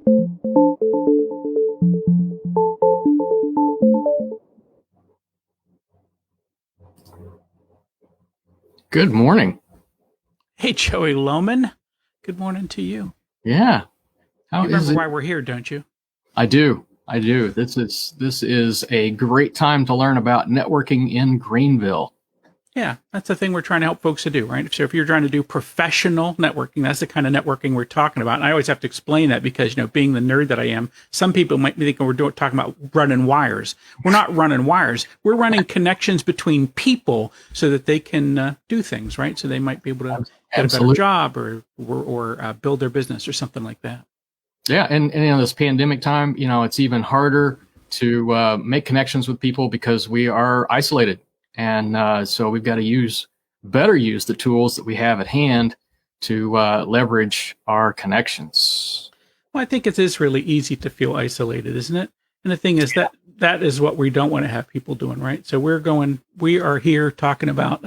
Good morning. Hey, Joey Lohman. Good morning to you. Yeah. You remember why we're here, don't you? I do. This is a great time to learn about networking in Greenville. Yeah, that's the thing we're trying to help folks to do, right? So if you're trying to do professional networking, that's the kind of networking we're talking about. And I always have to explain that because, being the nerd that I am, some people might think we're talking about running wires. We're not running wires. We're running connections between people so that they can do things, right? So they might be able to get a better job or build their business or something like that. Yeah, and this pandemic time, it's even harder to make connections with people because we are isolated. And so we've got to better use the tools that we have at hand to leverage our connections. Well, I think it is really easy to feel isolated, isn't it? And the thing is that is what we don't want to have people doing, right? So we are here talking about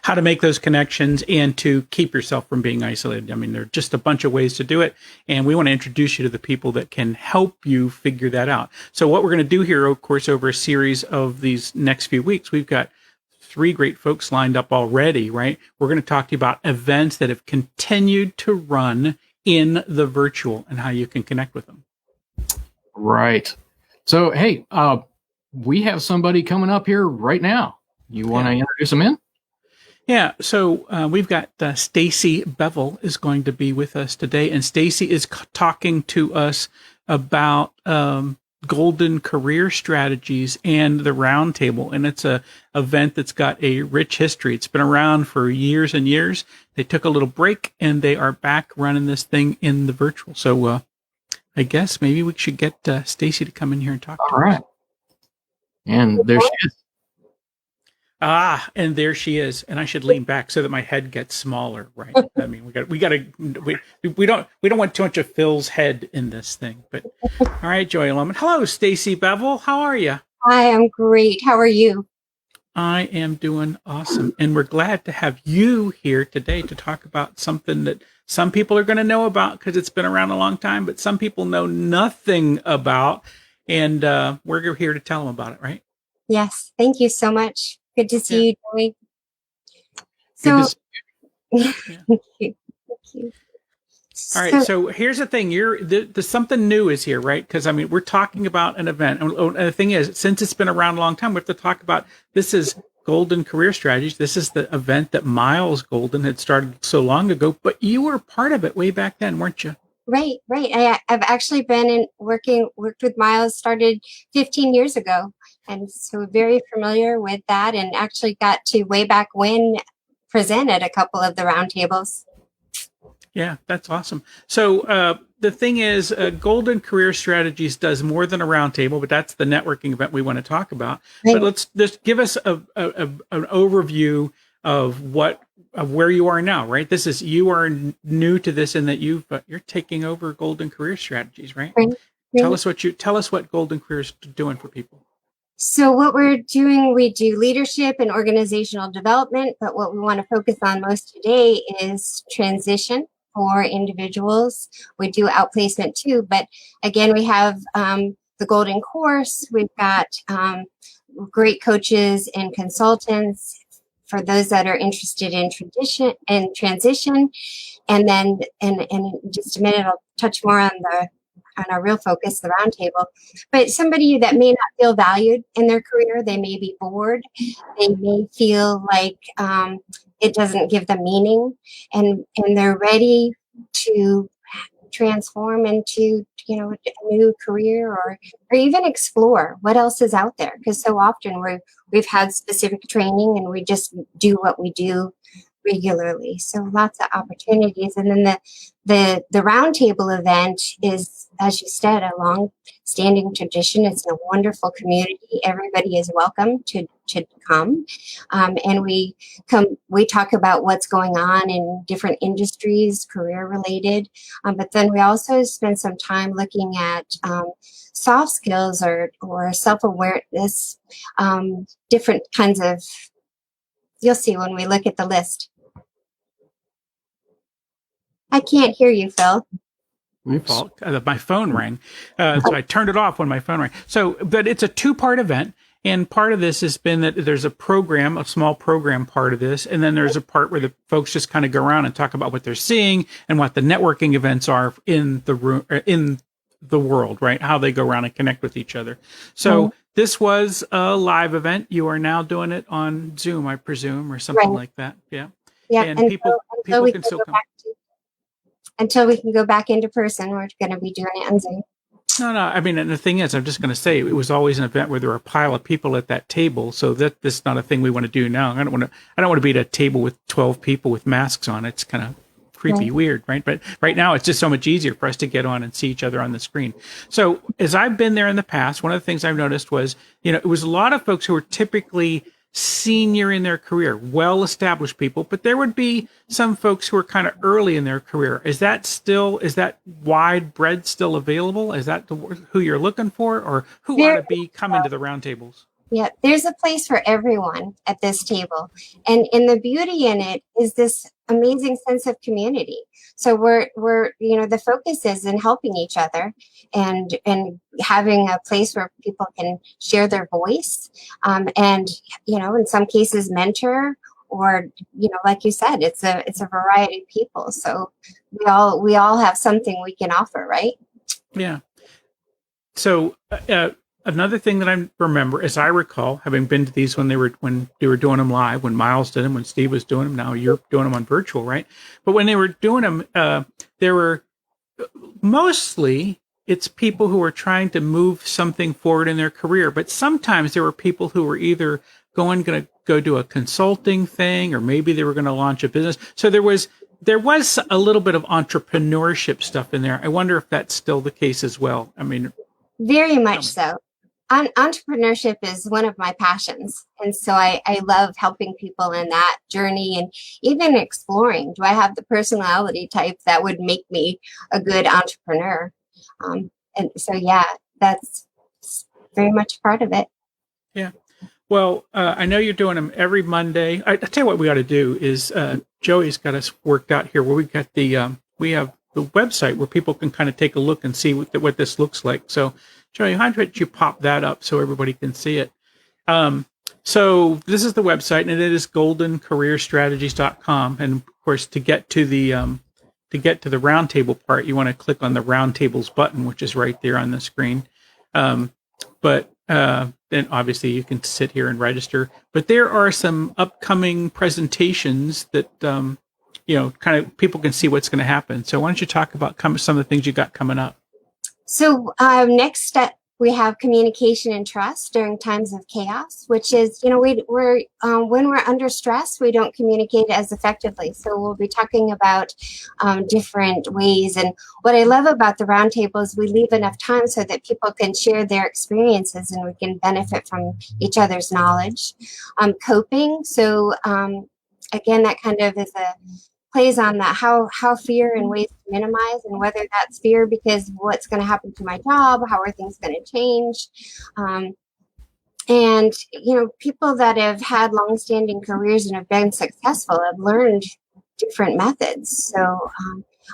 how to make those connections and to keep yourself from being isolated. I mean, there are just a bunch of ways to do it. And we want to introduce you to the people that can help you figure that out. So what we're going to do here, of course, over a series of these next few weeks, we've got 3 great folks lined up already, right? We're going to talk to you about events that have continued to run in the virtual and how you can connect with them. Right. So, hey, we have somebody coming up here right now. You want to introduce them in? Yeah, so we've got Stacey Bevill is going to be with us today, and Stacey is talking to us about golden career strategies and the roundtable, and it's a event that's got a rich history. It's been around for years and years. They took a little break, and they are back running this thing in the virtual. So I guess maybe we should get Stacey to come in here and talk to us. All right. And there she is. And there she is. And I should lean back so that my head gets smaller, right? I mean, we don't want too much of Phil's head in this thing. But all right, Joey Lohman. Hello, Stacey Bevill. How are you? I am great. How are you? I am doing awesome. And we're glad to have you here today to talk about something that some people are going to know about because it's been around a long time, but some people know nothing about. And we're here to tell them about it, right? Yes. Thank you so much. Good to see you, Joey. So, thank you. All right. So here's the thing. There's something new is here, right? Because, I mean, we're talking about an event. And the thing is, since it's been around a long time, we have to talk about this is Golden Career Strategies. This is the event that Miles Golden had started so long ago. But you were part of it way back then, weren't you? Right. I've actually been worked with Miles, started 15 years ago. And so very familiar with that, and actually got to way back when presented a couple of the roundtables. Yeah, that's awesome. So the thing is, Golden Career Strategies does more than a roundtable, but that's the networking event we want to talk about. Right. But let's just give us an overview of where you are now, right? You are new to this in that you're taking over Golden Career Strategies, right? Right. Tell us what Golden Career is doing for people. So what we're doing, we do leadership and organizational development, but what we want to focus on most today is transition for individuals. We do outplacement too, but again, we have the Golden Course. We've got great coaches and consultants for those that are interested in transition. And then in just a minute, I'll touch more on our real focus, the roundtable. But somebody that may not feel valued in their career, they may be bored, they may feel like it doesn't give them meaning, and they're ready to transform into a new career, or even explore what else is out there. Because so often we've had specific training and we just do what we do regularly. So lots of opportunities. And then the roundtable event is, as you said, a long-standing tradition. It's a wonderful community. Everybody is welcome to come. And we talk about what's going on in different industries, career-related. But then we also spend some time looking at soft skills or self-awareness, different kinds of, you'll see when we look at the list. I can't hear you, Phil. My Oops. fault. My phone rang. So I turned it off when my phone rang. So, but it's a 2-part event. And part of this has been that there's a small program part of this. And then there's a part where the folks just kind of go around and talk about what they're seeing and what the networking events are in the room, in the world, right? How they go around and connect with each other. So this was a live event. You are now doing it on Zoom, I presume, or something like that. Yeah. Yeah. And people can still come. Until we can go back into person, we're going to be doing it on Zoom. No. I mean, and the thing is, I'm just going to say, it was always an event where there were a pile of people at that table. So that's not a thing we want to do now. I don't want to be at a table with 12 people with masks on. It's kind of creepy, weird, right? But right now, it's just so much easier for us to get on and see each other on the screen. So as I've been there in the past, one of the things I've noticed was, it was a lot of folks who were typically senior in their career, well-established people, but there would be some folks who are kind of early in their career. Is that wide breadth still available? Is that who you're looking for, or who ought to be coming to the roundtables? Yeah, there's a place for everyone at this table. And the beauty in it is this amazing sense of community. So we're the focus is in helping each other and having a place where people can share their voice, and in some cases mentor, or like you said, it's a variety of people. So we all have something we can offer, right? Yeah. So another thing that I remember, as I recall, having been to these when they were doing them live, when Miles did them, when Steve was doing them, now you're doing them on virtual, right? But when they were doing them, there were mostly it's people who were trying to move something forward in their career. But sometimes there were people who were either going to go do a consulting thing, or maybe they were going to launch a business. So there was a little bit of entrepreneurship stuff in there. I wonder if that's still the case as well. I mean, very much so. Entrepreneurship is one of my passions. And so I love helping people in that journey, and even exploring, do I have the personality type that would make me a good entrepreneur? And so, yeah, that's very much part of it. Yeah. Well, I know you're doing them every Monday. I tell you what we ought to do is Joey's got us worked out here where we got we have the website where people can kind of take a look and see what this looks like. So, Joey, how about you pop that up so everybody can see it? So this is the website, and it is goldencareerstrategies.com. And of course, to get to the roundtable part, you want to click on the roundtables button, which is right there on the screen. But then obviously you can sit here and register. But there are some upcoming presentations that kind of people can see what's going to happen. So why don't you talk about some of the things you got coming up? So next step, we have communication and trust during times of chaos, which is, we're when we're under stress, we don't communicate as effectively. So we'll be talking about different ways. And what I love about the roundtable is we leave enough time so that people can share their experiences and we can benefit from each other's knowledge. Coping. So again, that kind of plays on that, how fear and ways to minimize, and whether that's fear because what's going to happen to my job, how are things going to change, and people that have had long-standing careers and have been successful have learned different methods. So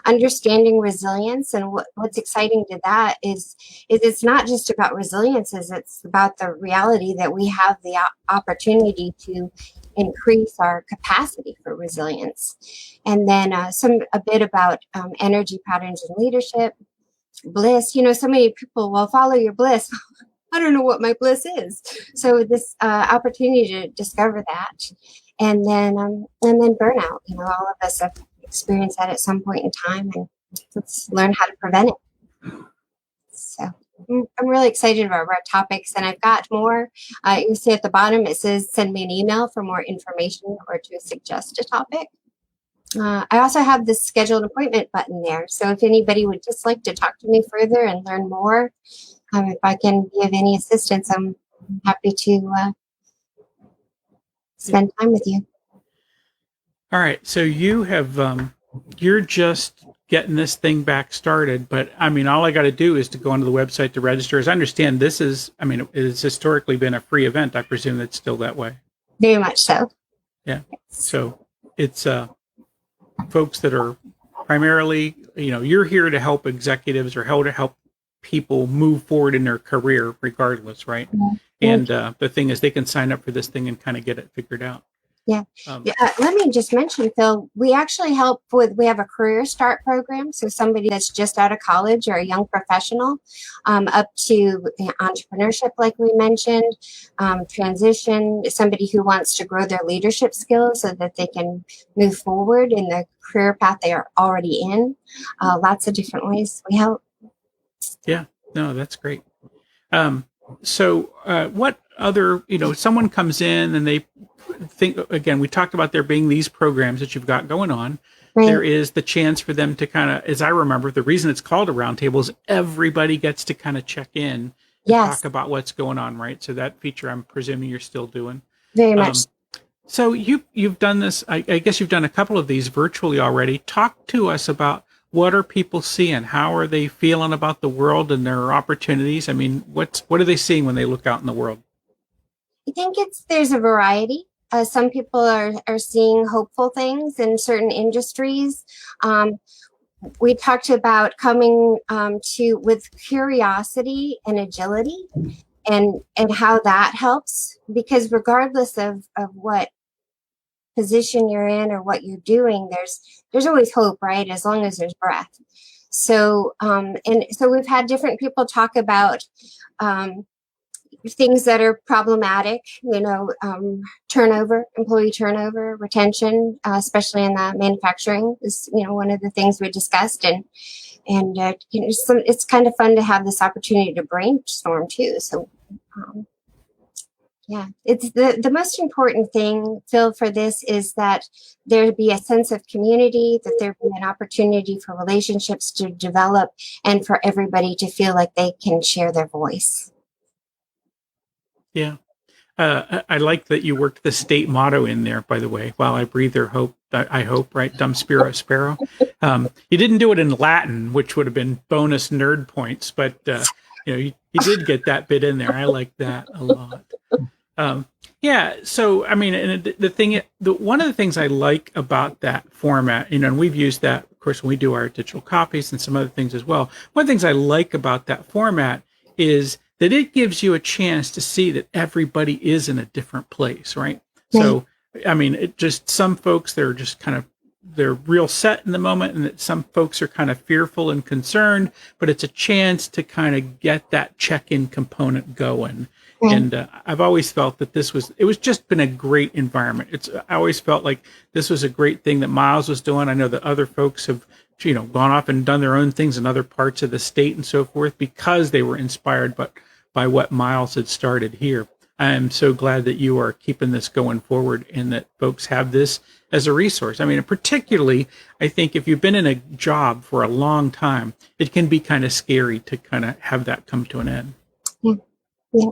understanding resilience, and what's exciting to that is it's not just about resilience, it's about the reality that we have the opportunity to increase our capacity for resilience. And then a bit about energy patterns and leadership, bliss. So many people will follow your bliss. I don't know what my bliss is. So this opportunity to discover that. And then burnout. All of us have experienced that at some point in time, and let's learn how to prevent it. So I'm really excited about our topics, and I've got more. You see at the bottom, it says send me an email for more information or to suggest a topic. I also have the schedule an appointment button there. So if anybody would just like to talk to me further and learn more, if I can be of any assistance, I'm happy to spend time with you. All right. So you have, you're just getting this thing back started, but I mean, all I got to do is to go onto the website to register. As I understand, it has historically been a free event. I presume it's still that way. Very much so. Yeah. So it's, folks that are primarily you're here to help executives or how to help people move forward in their career regardless, right? Yeah. And the thing is, they can sign up for this thing and kind of get it figured out. Yeah. Let me just mention, Phil, we actually we have a career start program. So somebody that's just out of college or a young professional, up to entrepreneurship, like we mentioned, transition, somebody who wants to grow their leadership skills so that they can move forward in the career path they are already in. Lots of different ways we help. Yeah, no, that's great. So what other, someone comes in and they think, again, we talked about there being these programs that you've got going on. Right. There is the chance for them to kind of, as I remember, the reason it's called a roundtable is everybody gets to kind of check in and talk about what's going on, right? So that feature, I'm presuming you're still doing. Very much. So you've done this, I guess you've done a couple of these virtually already. Talk to us about what are people seeing? How are they feeling about the world and their opportunities? I mean, what are they seeing when they look out in the world? I think there's a variety. Some people are seeing hopeful things in certain industries. We talked about coming with curiosity and agility and how that helps, because regardless of what position you're in or what you're doing, there's always hope, right? As long as there's breath. So so we've had different people talk about things that are problematic, employee turnover, retention, especially in the manufacturing is, one of the things we discussed. And it's kind of fun to have this opportunity to brainstorm too. So, it's the most important thing, Phil, for this is that there be a sense of community, that there be an opportunity for relationships to develop and for everybody to feel like they can share their voice. Yeah. I like that you worked the state motto in there, by the way. While I breathe or hope, I hope, right? Dum spiro sparrow. You didn't do it in Latin, which would have been bonus nerd points, but you did get that bit in there. I like that a lot. So, I mean, and one of the things I like about that format, and we've used that, of course, when we do our digital copies and some other things as well. One of the things I like about that format is that it gives you a chance to see that everybody is in a different place, right? So, I mean, some folks, they're real set in the moment, and that some folks are kind of fearful and concerned, but it's a chance to kind of get that check-in component going. And I've always felt that it was just been a great environment. I always felt like this was a great thing that Miles was doing. I know that other folks have, gone off and done their own things in other parts of the state and so forth because they were inspired by what Miles had started here. I am so glad that you are keeping this going forward and that folks have this as a resource. I mean, particularly, I think if you've been in a job for a long time, it can be kind of scary to kind of have that come to an end. Yeah.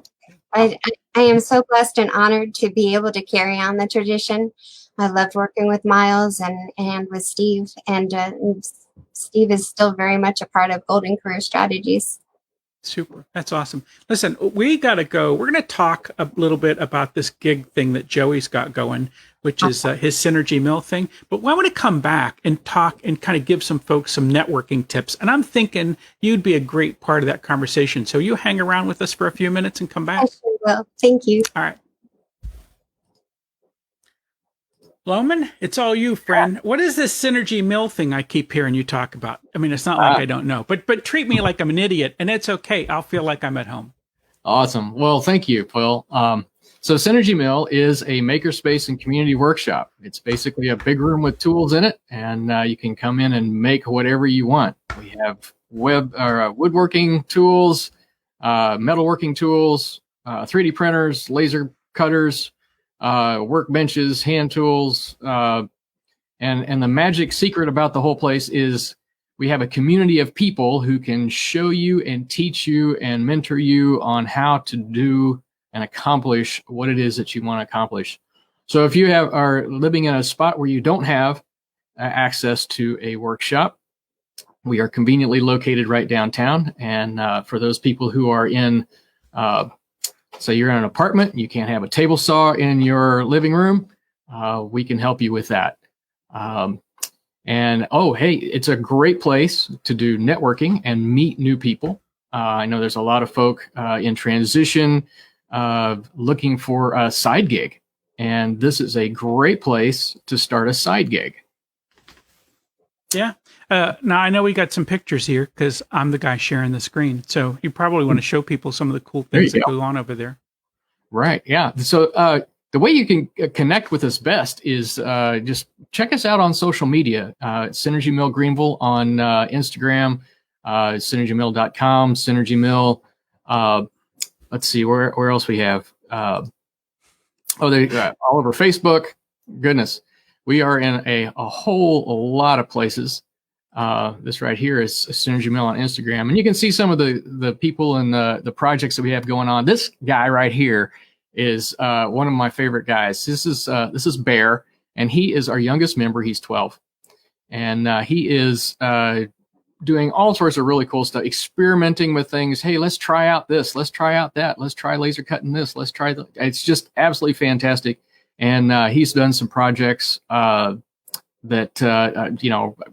I am so blessed and honored to be able to carry on the tradition. I loved working with Miles and with Steve, and Steve is still very much a part of Golden Career Strategies. Super. That's awesome. Listen, we got to go. We're going to talk a little bit about this gig thing that Joey's got going, which is his Synergy Mill thing. But I want to come back and talk and kind of give some folks some networking tips. And I'm thinking you'd be a great part of that conversation. So you hang around with us for a few minutes and come back. I sure will. Thank you. All right. Loman, it's all you, friend. What is this Synergy Mill thing I keep hearing you talk about? I mean, it's not like I don't know, but treat me like I'm an idiot, and it's okay. I'll feel like I'm at home. Awesome. Well, thank you, Phil. So Synergy Mill is a makerspace and community workshop. It's basically a big room with tools in it, and you can come in and make whatever you want. We have woodworking tools, metalworking tools, 3D printers, laser cutters, workbenches, hand tools, and the magic secret about the whole place is we have a community of people who can show you and teach you and mentor you on how to do and accomplish what it is that you want to accomplish. So if you are living in a spot where you don't have access to a workshop, we are conveniently located right downtown. And for those people who are in so you're in an apartment, you can't have a table saw in your living room, we can help you with that. And oh, hey, it's a great place to do networking and meet new people. I know there's a lot of folk in transition looking for a side gig, and this is a great place to start a side gig. Yeah. Now I know we got some pictures here because I'm the guy sharing the screen. So you probably want to show people some of the cool things that go on over there. Right. Yeah. So the way you can connect with us best is just check us out on social media. Synergy Mill Greenville on Instagram, synergymill.com, Synergy Mill. Let's see where else we have. All over Facebook. Goodness, we are in a whole lot of places. This right here is Synergy Mill on Instagram, and you can see some of the people and the projects that we have going on. This guy right here is one of my favorite guys. This is Bear, and he is our youngest member. He's 12, and he is doing all sorts of really cool stuff, experimenting with things. Hey, let's try out this. Let's try out that. Let's try laser cutting this. Let's try that. It's just absolutely fantastic, and he's done some projects that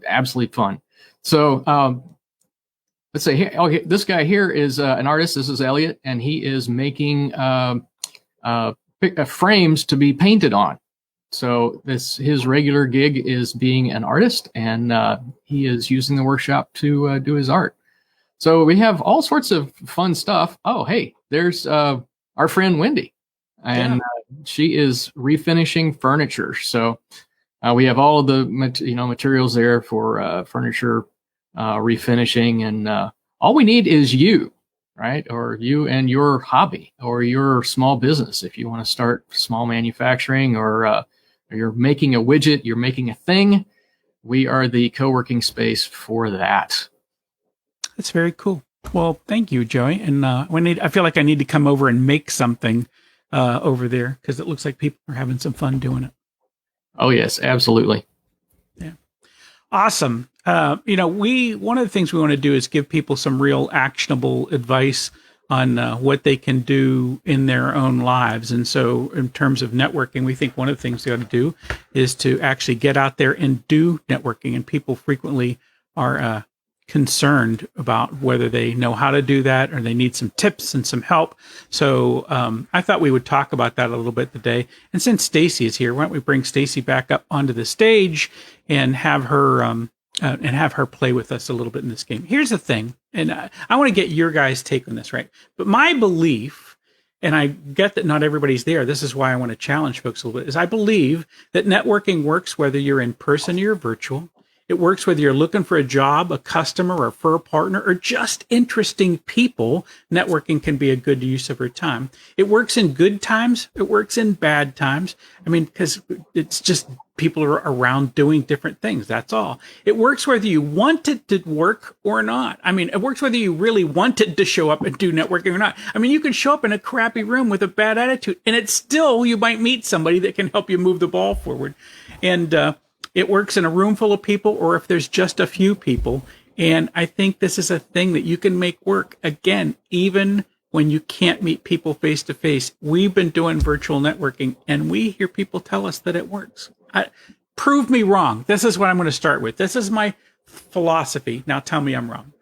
absolutely fun. So let's say here, this guy here is an artist. This is Elliot, and he is making frames to be painted on. So his regular gig is being an artist, and he is using the workshop to do his art. So we have all sorts of fun stuff. Oh, hey, there's our friend Wendy, and she is refinishing furniture. So we have all of the materials there for furniture refinishing, and all we need is you, right? Or you and your hobby or your small business. If you want to start small manufacturing, or you're making a widget, you're making a thing, we are the co-working space for that. That's very cool. Well, thank you, Joey. And I feel like I need to come over and make something over there because it looks like people are having some fun doing it. Oh, yes, absolutely. Yeah. Awesome. One of the things we want to do is give people some real actionable advice on what they can do in their own lives. And so in terms of networking, we think one of the things they ought to do is to actually get out there and do networking. And people frequently are concerned about whether they know how to do that or they need some tips and some help. So I thought we would talk about that a little bit today. And since Stacey is here, why don't we bring Stacey back up onto the stage and have her play with us a little bit in this game. Here's the thing, and I want to get your guys' take on this, right? But my belief, and I get that not everybody's there, this is why I want to challenge folks a little bit, is I believe that networking works whether you're in person or you're virtual. It works whether you're looking for a job, a customer, or for a partner, or just interesting people. Networking can be a good use of our time. It works in good times. It works in bad times. I mean, because it's just people are around doing different things. That's all. It works whether you want it to work or not. I mean, it works whether you really wanted to show up and do networking or not. I mean, you can show up in a crappy room with a bad attitude, and it's still, you might meet somebody that can help you move the ball forward. And, it works in a room full of people or if there's just a few people. And I think this is a thing that you can make work, again, even when you can't meet people face to face. We've been doing virtual networking and we hear people tell us that it works. Prove me wrong. This is what I'm going to start with. This is my philosophy. Now tell me I'm wrong.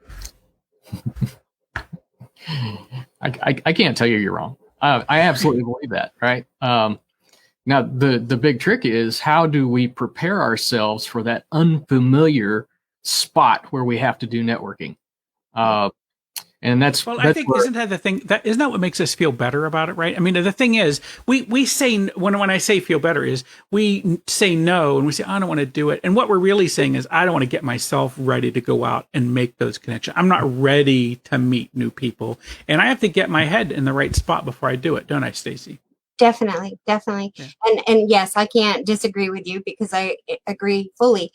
I can't tell you you're wrong. I absolutely believe that, right? Now, the big trick is, how do we prepare ourselves for that unfamiliar spot where we have to do networking? And that's, well, I think, isn't that the thing? Isn't that what makes us feel better about it, right? I mean, the thing is, we say, when I say feel better, is we say no and we say, I don't want to do it. And what we're really saying is, I don't want to get myself ready to go out and make those connections. I'm not ready to meet new people. And I have to get my head in the right spot before I do it, don't I, Stacey? Definitely. Yeah. And yes, I can't disagree with you because I agree fully.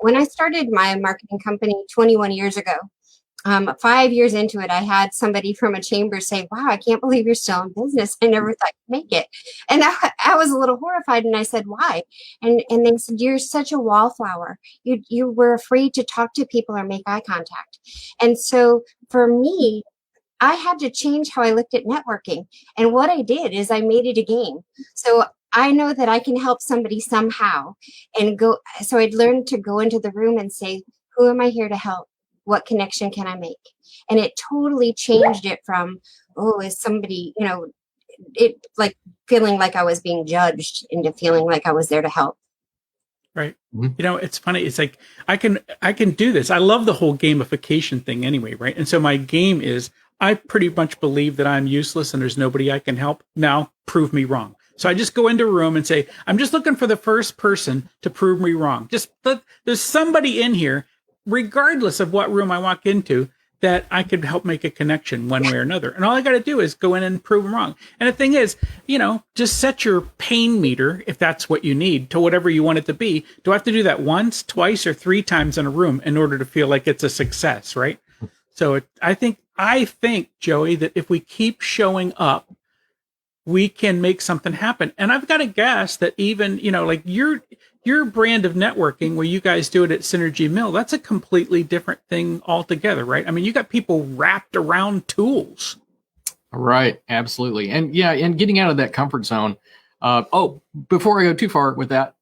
When I started my marketing company 21 years ago, 5 years into it, I had somebody from a chamber say, wow, I can't believe you're still in business. I never thought you'd make it. And I was a little horrified. And I said, why? And they said, you're such a wallflower. You were afraid to talk to people or make eye contact. And so for me, I had to change how I looked at networking. And what I did is I made it a game. So I know that I can help somebody somehow and go. So I'd learned to go into the room and say, who am I here to help? What connection can I make? And it totally changed it from, oh, is somebody, it like feeling like I was being judged into feeling like I was there to help. Right. Mm-hmm. It's funny. It's like, I can do this. I love the whole gamification thing anyway. Right. And so my game is, I pretty much believe that I'm useless and there's nobody I can help. Now prove me wrong. So I just go into a room and say, I'm just looking for the first person to prove me wrong. There's somebody in here, regardless of what room I walk into, that I could help make a connection one way or another. And all I got to do is go in and prove them wrong. And the thing is, just set your pain meter, if that's what you need, to whatever you want it to be. Do I have to do that once, twice, or 3 times in a room in order to feel like it's a success, right? So I think, Joey, that if we keep showing up, we can make something happen. And I've got to guess that even, like your brand of networking, where you guys do it at Synergy Mill, that's a completely different thing altogether, right? I mean, you got people wrapped around tools. Right. Absolutely. And yeah, and getting out of that comfort zone. Before I go too far with that,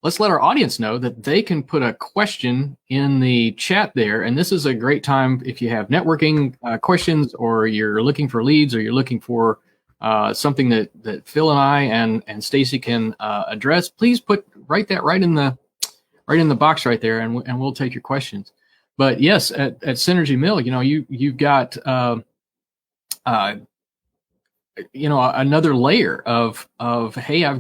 let's let our audience know that they can put a question in the chat there. And this is a great time if you have networking questions, or you're looking for leads, or you're looking for something that Phil and I and Stacey can address. Please write that right in the box right there, and we'll take your questions. But yes, at Synergy Mill, you've got another layer of hey, I've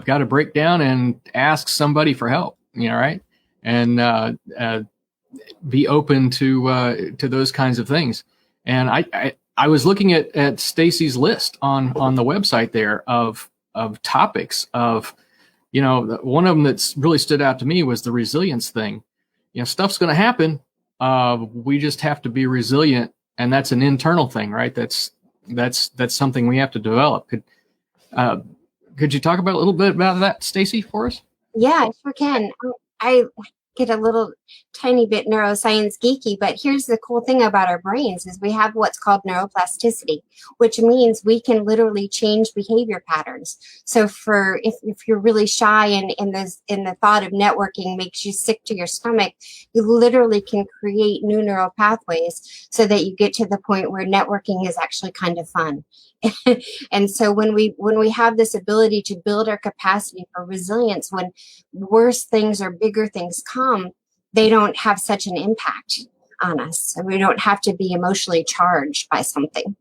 got to break down and ask somebody for help, right, and be open to those kinds of things. And I was looking at Stacey's list on the website there of topics of, one of them that's really stood out to me was the resilience thing. Stuff's going to happen. We just have to be resilient, and that's an internal thing, right? That's something we have to develop. Could you talk about a little bit about that, Stacey, for us? Yeah, I sure can. I get a little tiny bit neuroscience geeky, but here's the cool thing about our brains is we have what's called neuroplasticity, which means we can literally change behavior patterns. So if you're really shy and the thought of networking makes you sick to your stomach, you literally can create new neural pathways so that you get to the point where networking is actually kind of fun. And so when we have this ability to build our capacity for resilience, when worse things or bigger things come, they don't have such an impact on us. So we don't have to be emotionally charged by something.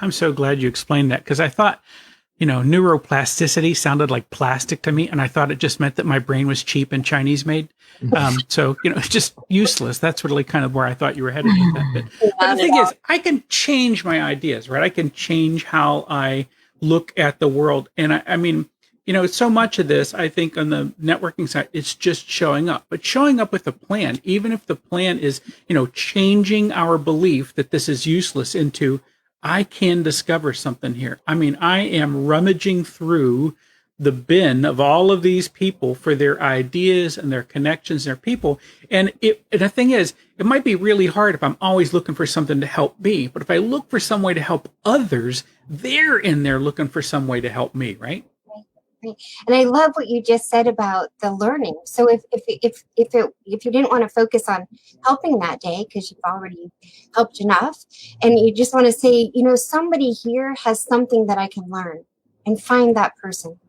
I'm so glad you explained that, because I thought, neuroplasticity sounded like plastic to me, and I thought it just meant that my brain was cheap and Chinese made. So, it's just useless. That's really kind of where I thought you were headed with that bit. But the thing is, I can change my ideas, right? I can change how I look at the world. And I mean, so much of this, I think on the networking side, it's just showing up, but showing up with a plan, even if the plan is, changing our belief that this is useless into, I can discover something here. I mean, I am rummaging through the bin of all of these people for their ideas and their connections, their people. And the thing is, it might be really hard if I'm always looking for something to help me, but if I look for some way to help others, they're in there looking for some way to help me, right? And I love what you just said about the learning. So if you didn't want to focus on helping that day because you've already helped enough, and you just want to say, somebody here has something that I can learn, and find that person.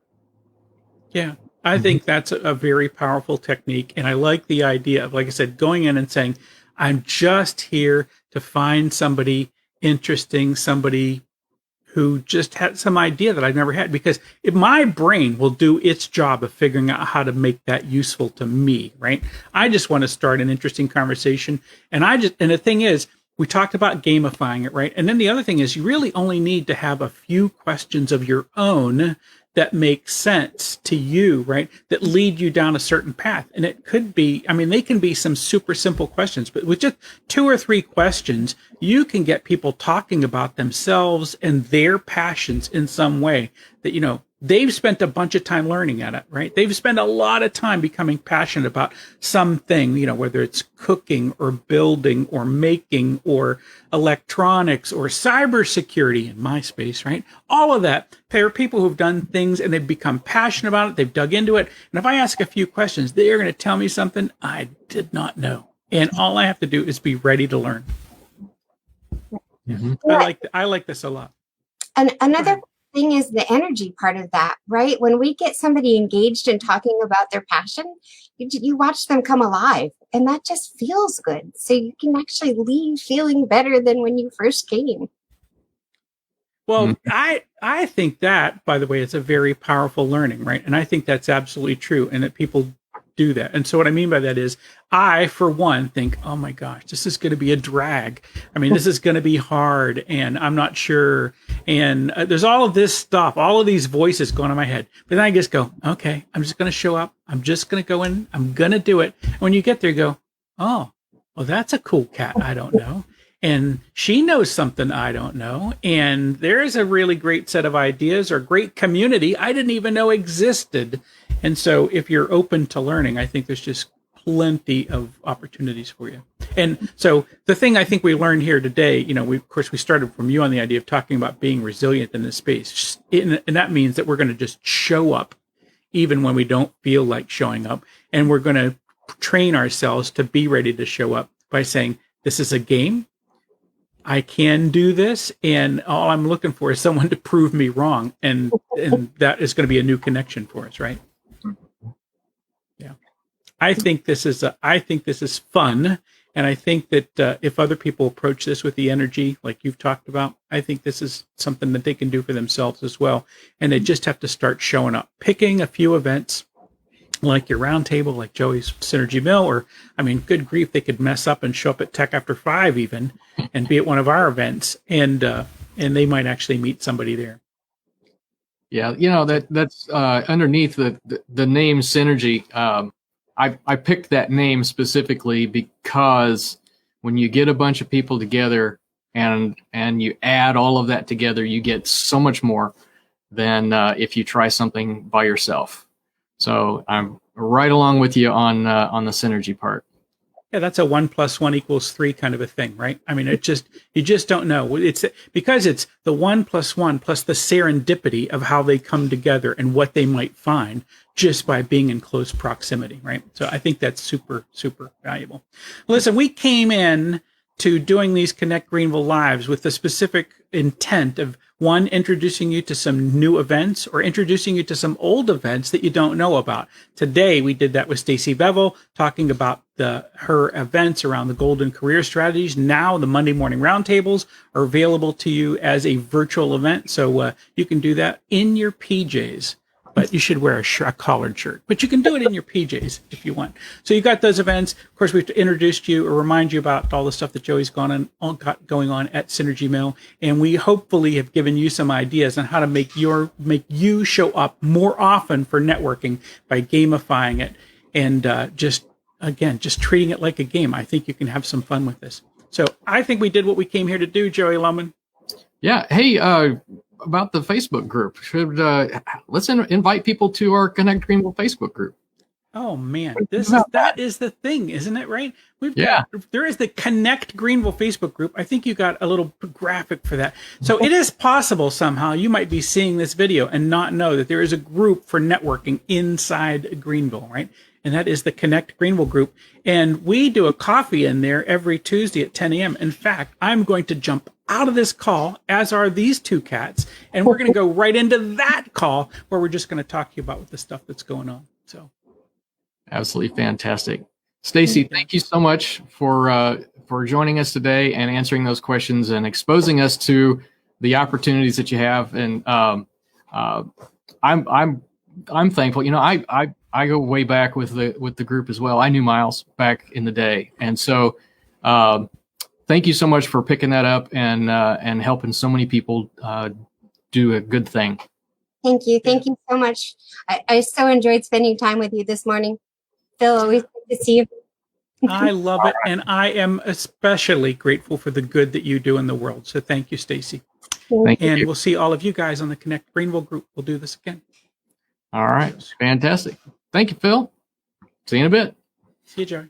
Yeah, I think that's a very powerful technique. And I like the idea of, like I said, going in and saying, I'm just here to find somebody interesting, somebody who just had some idea that I've never had, because if my brain will do its job of figuring out how to make that useful to me, right? I just want to start an interesting conversation. And the thing is, we talked about gamifying it, right? And then the other thing is, you really only need to have a few questions of your own that make sense to you, right? That lead you down a certain path. And it could be, they can be some super simple questions, but with just 2 or 3 questions, you can get people talking about themselves and their passions in some way that, they've spent a bunch of time learning at it, right? They've spent a lot of time becoming passionate about something, whether it's cooking or building or making or electronics or cybersecurity in my space, right? All of that. There are people who've done things and they've become passionate about it. They've dug into it. And if I ask a few questions, they are going to tell me something I did not know. And all I have to do is be ready to learn. Mm-hmm. I like this a lot. And another thing is the energy part of that, right? When we get somebody engaged and talking about their passion, you watch them come alive, and that just feels good. So you can actually leave feeling better than when you first came. Well, I think that, by the way, is a very powerful learning, right? And I think that's absolutely true, and that people do that. And so what I mean by that is I, for one, think, oh my gosh, this is going to be a drag. I mean, this is going to be hard, and I'm not sure. And there's all of this stuff, all of these voices going on in my head. But then I just go, okay, I'm just going to show up. I'm just going to go in. I'm going to do it. And when you get there, you go, oh, well, that's a cool cat I don't know. And she knows something I don't know. And there's a really great set of ideas or great community I didn't even know existed. And so if you're open to learning, I think there's just plenty of opportunities for you. And so the thing I think we learned here today, we started from you on the idea of talking about being resilient in this space. And that means that we're going to just show up even when we don't feel like showing up. And we're going to train ourselves to be ready to show up by saying, this is a game. I can do this, and all I'm looking for is someone to prove me wrong, and that is going to be a new connection for us, right? Yeah, I think this is fun, and I think that if other people approach this with the energy like you've talked about, I think this is something that they can do for themselves as well, and they just have to start showing up, picking a few events. Like your roundtable, like Joey's Synergy Mill, or good grief, they could mess up and show up at Tech After 5 even, and be at one of our events, and they might actually meet somebody there. Yeah, that's underneath the name Synergy. I picked that name specifically because when you get a bunch of people together and you add all of that together, you get so much more than if you try something by yourself. So I'm right along with you on the synergy part. Yeah, that's a 1 + 1 = 3 kind of a thing, right? I mean, you just don't know. It's because it's the 1 + 1 plus the serendipity of how they come together and what they might find just by being in close proximity, right? So I think that's super, super valuable. Listen, we came in to doing these Connect Greenville lives with the specific intent of, one, introducing you to some new events or introducing you to some old events that you don't know about. Today, we did that with Stacey Bevill, talking about her events around the golden career strategies. Now, the Monday morning roundtables are available to you as a virtual event. So you can do that in your PJs. But you should wear a collared shirt. But you can do it in your PJs if you want. So you got those events. Of course, we've introduced you or remind you about all the stuff that Joey's got going on at Synergy Mill. And we hopefully have given you some ideas on how to make you show up more often for networking by gamifying it and just treating it like a game. I think you can have some fun with this. So I think we did what we came here to do, Joey Lohman. Yeah. Hey, about the Facebook group. Let's invite people to our Connect Greenville Facebook group. Oh man, that is the thing, isn't it? Right? There is the Connect Greenville Facebook group. I think you got a little graphic for that. So it is possible somehow you might be seeing this video and not know that there is a group for networking inside Greenville, right? And that is the Connect Greenville group. And we do a coffee in there every Tuesday at 10 a.m. In fact, I'm going to jump out of this call, as are these two cats, and we're going to go right into that call where we're just going to talk to you about the stuff that's going on. So, absolutely fantastic, Stacey. Thank you so much for joining us today and answering those questions and exposing us to the opportunities that you have. And I'm thankful. I go way back with the group as well. I knew Miles back in the day, and so. Thank you so much for picking that up and helping so many people do a good thing. Thank you. Thank you so much. I so enjoyed spending time with you this morning. Phil, always good to see you. I love it. And I am especially grateful for the good that you do in the world. So thank you, Stacey. Thank you. And we'll see all of you guys on the Connect Greenville group. We'll do this again. All right. Fantastic. Thank you, Phil. See you in a bit. See you, Joey.